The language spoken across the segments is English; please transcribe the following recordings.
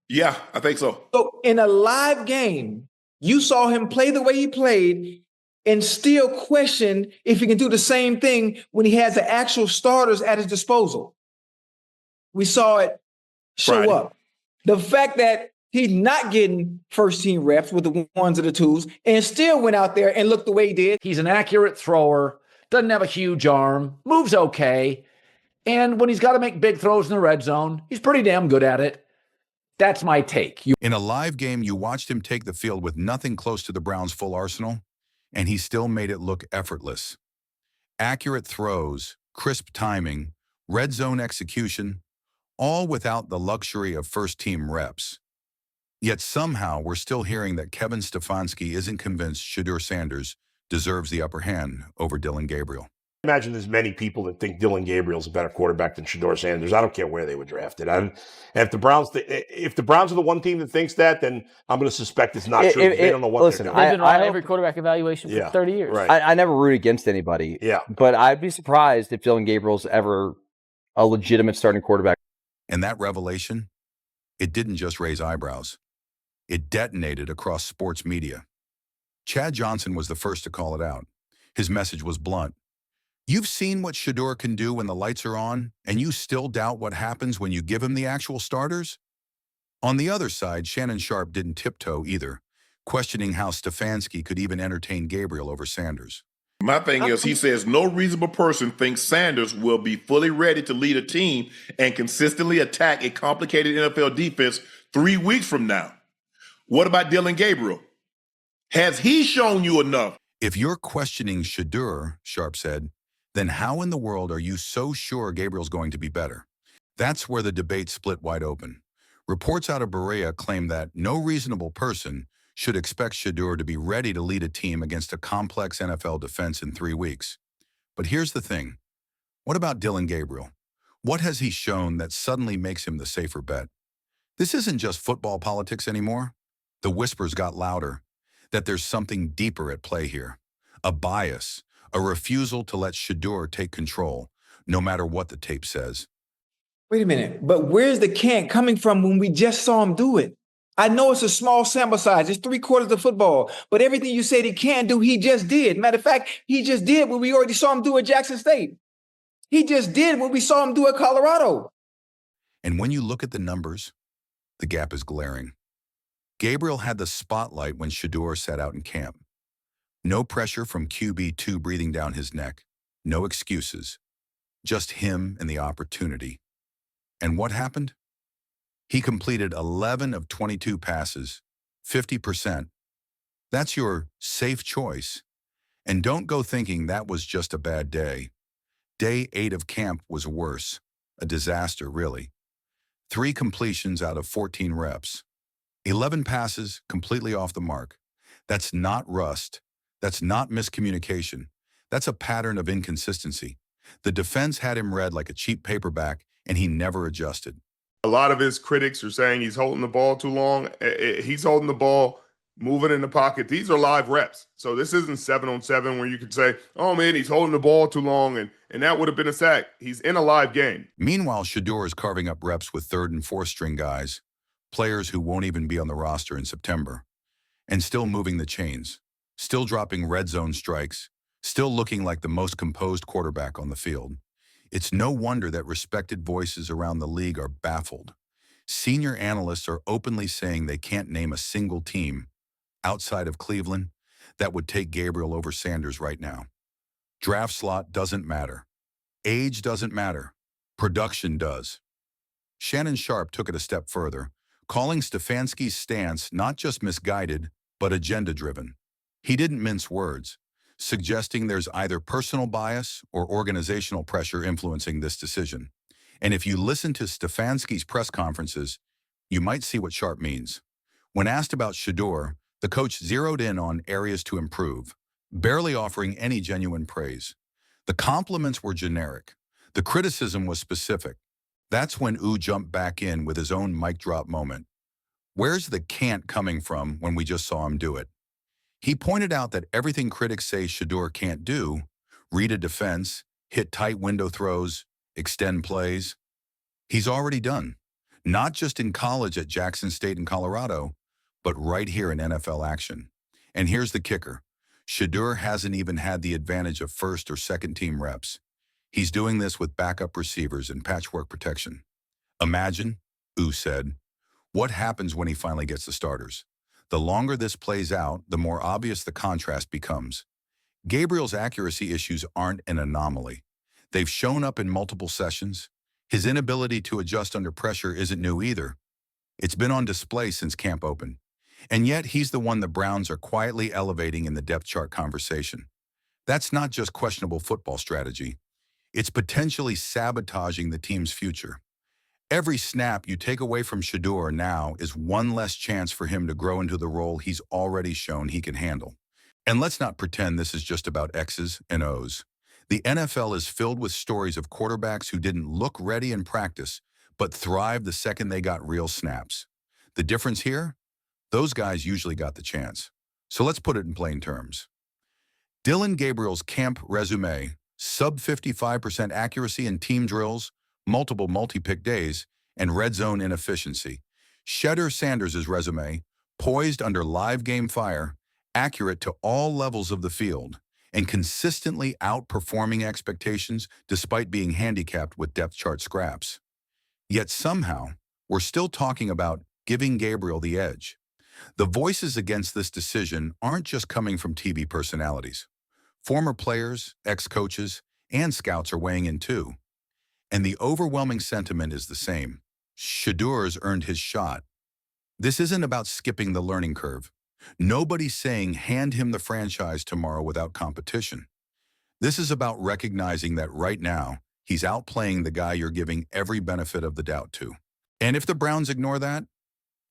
Yeah, I think so. So in a live game, you saw him play the way he played and still question if he can do the same thing when he has the actual starters at his disposal. We saw it show up. The fact that he's not getting first team reps with the ones or the twos and still went out there and looked the way he did. He's an accurate thrower, doesn't have a huge arm, moves okay. And when he's got to make big throws in the red zone, he's pretty damn good at it. That's my take. In a live game, you watched him take the field with nothing close to the Browns' full arsenal, and he still made it look effortless. Accurate throws, crisp timing, red zone execution, all without the luxury of first-team reps. Yet somehow we're still hearing that Kevin Stefanski isn't convinced Shedeur Sanders deserves the upper hand over Dylan Gabriel. I imagine there's many people that think Dylan Gabriel's a better quarterback than Shedeur Sanders. I don't care where they were drafted. And if the Browns are the one team that thinks that, then I'm going to suspect it's not true. They don't know what they're doing. They've been on every quarterback evaluation for 30 years. Right. I never root against anybody. Yeah. But I'd be surprised if Dylan Gabriel's ever a legitimate starting quarterback. And that revelation, it didn't just raise eyebrows. It detonated across sports media. Chad Johnson was the first to call it out. His message was blunt. You've seen what Shedeur can do when the lights are on, and you still doubt what happens when you give him the actual starters? On the other side, Shannon Sharpe didn't tiptoe either, questioning how Stefanski could even entertain Gabriel over Sanders. My thing is, he says no reasonable person thinks Sanders will be fully ready to lead a team and consistently attack a complicated NFL defense 3 weeks from now. What about Dylan Gabriel? Has he shown you enough? If you're questioning Shedeur, Sharpe said, then how in the world are you so sure Gabriel's going to be better? That's where the debate split wide open. Reports out of Berea claim that no reasonable person should expect Shedeur to be ready to lead a team against a complex NFL defense in 3 weeks. But here's the thing. What about Dylan Gabriel? What has he shown that suddenly makes him the safer bet? This isn't just football politics anymore. The whispers got louder that there's something deeper at play here. A bias, a refusal to let Shedeur take control, no matter what the tape says. Wait a minute, but where's the can't coming from when we just saw him do it? I know it's a small sample size. It's 3/4 of football. But everything you said he can't do, he just did. Matter of fact, he just did what we already saw him do at Jackson State. He just did what we saw him do at Colorado. And when you look at the numbers, the gap is glaring. Gabriel had the spotlight when Shedeur sat out in camp. No pressure from QB2 breathing down his neck. No excuses. Just him and the opportunity. And what happened? He completed 11 of 22 passes, 50%. That's your safe choice. And don't go thinking that was just a bad day. Day 8 of camp was worse. A disaster, really. 3 completions out of 14 reps. 11 passes completely off the mark. That's not rust. That's not miscommunication. That's a pattern of inconsistency. The defense had him read like a cheap paperback, and he never adjusted. A lot of his critics are saying he's holding the ball too long. He's holding the ball, moving in the pocket. These are live reps. So this isn't 7-on-7 where you could say, oh, man, he's holding the ball too long, and that would have been a sack. He's in a live game. Meanwhile, Shedeur is carving up reps with 3rd and 4th string guys, players who won't even be on the roster in September, and still moving the chains, still dropping red zone strikes, still looking like the most composed quarterback on the field. It's no wonder that respected voices around the league are baffled. Senior analysts are openly saying they can't name a single team outside of Cleveland that would take Gabriel over Sanders right now. Draft slot doesn't matter. Age doesn't matter. Production does. Shannon Sharpe took it a step further, calling Stefanski's stance not just misguided, but agenda-driven. He didn't mince words, suggesting there's either personal bias or organizational pressure influencing this decision. And if you listen to Stefanski's press conferences, you might see what Sharpe means. When asked about Shedeur, the coach zeroed in on areas to improve, barely offering any genuine praise. The compliments were generic. The criticism was specific. That's when Ooh jumped back in with his own mic drop moment. Where's the can't coming from when we just saw him do it? He pointed out that everything critics say Shedeur can't do, read a defense, hit tight window throws, extend plays, he's already done. Not just in college at Jackson State in Colorado, but right here in NFL action. And here's the kicker. Shedeur hasn't even had the advantage of first or second team reps. He's doing this with backup receivers and patchwork protection. Imagine, U said, what happens when he finally gets the starters. The longer this plays out, the more obvious the contrast becomes. Gabriel's accuracy issues aren't an anomaly. They've shown up in multiple sessions. His inability to adjust under pressure isn't new either. It's been on display since camp opened. And yet he's the one the Browns are quietly elevating in the depth chart conversation. That's not just questionable football strategy. It's potentially sabotaging the team's future. Every snap you take away from Shedeur now is one less chance for him to grow into the role he's already shown he can handle. And let's not pretend this is just about X's and O's. The NFL is filled with stories of quarterbacks who didn't look ready in practice, but thrived the second they got real snaps. The difference here? Those guys usually got the chance. So let's put it in plain terms. Dylan Gabriel's camp resume, sub 55% accuracy in team drills, multiple multi-pick days, and red zone inefficiency. Shedeur Sanders' resume, poised under live game fire, accurate to all levels of the field, and consistently outperforming expectations despite being handicapped with depth chart scraps. Yet somehow, we're still talking about giving Gabriel the edge. The voices against this decision aren't just coming from TV personalities. Former players, ex-coaches, and scouts are weighing in too. And the overwhelming sentiment is the same. Shedeur's earned his shot. This isn't about skipping the learning curve. Nobody's saying hand him the franchise tomorrow without competition. This is about recognizing that right now, he's outplaying the guy you're giving every benefit of the doubt to. And if the Browns ignore that,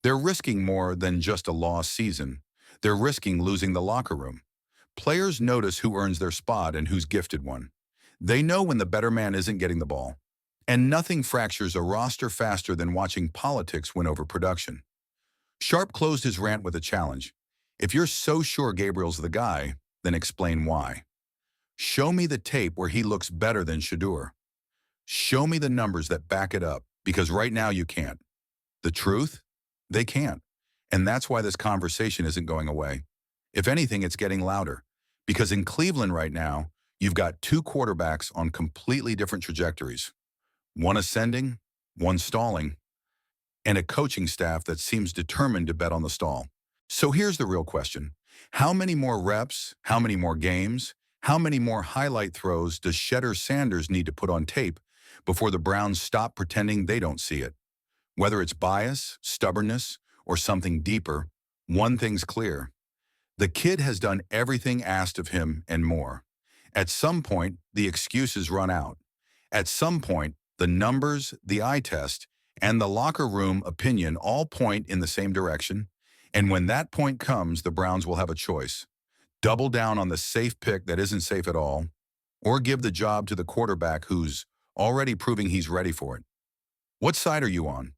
they're risking more than just a lost season. They're risking losing the locker room. Players notice who earns their spot and who's gifted one. They know when the better man isn't getting the ball. And nothing fractures a roster faster than watching politics win over production. Sharpe closed his rant with a challenge. If you're so sure Gabriel's the guy, then explain why. Show me the tape where he looks better than Shedeur. Show me the numbers that back it up, because right now you can't. The truth? They can't. And that's why this conversation isn't going away. If anything, it's getting louder. Because in Cleveland right now, you've got two quarterbacks on completely different trajectories. One ascending, one stalling, and a coaching staff that seems determined to bet on the stall. So here's the real question. How many more reps, how many more games, how many more highlight throws does Shedeur Sanders need to put on tape before the Browns stop pretending they don't see it? Whether it's bias, stubbornness, or something deeper, one thing's clear. The kid has done everything asked of him and more. At some point, the excuses run out. At some point, the numbers, the eye test, and the locker room opinion all point in the same direction. And when that point comes, the Browns will have a choice. Double down on the safe pick that isn't safe at all, or give the job to the quarterback who's already proving he's ready for it. What side are you on?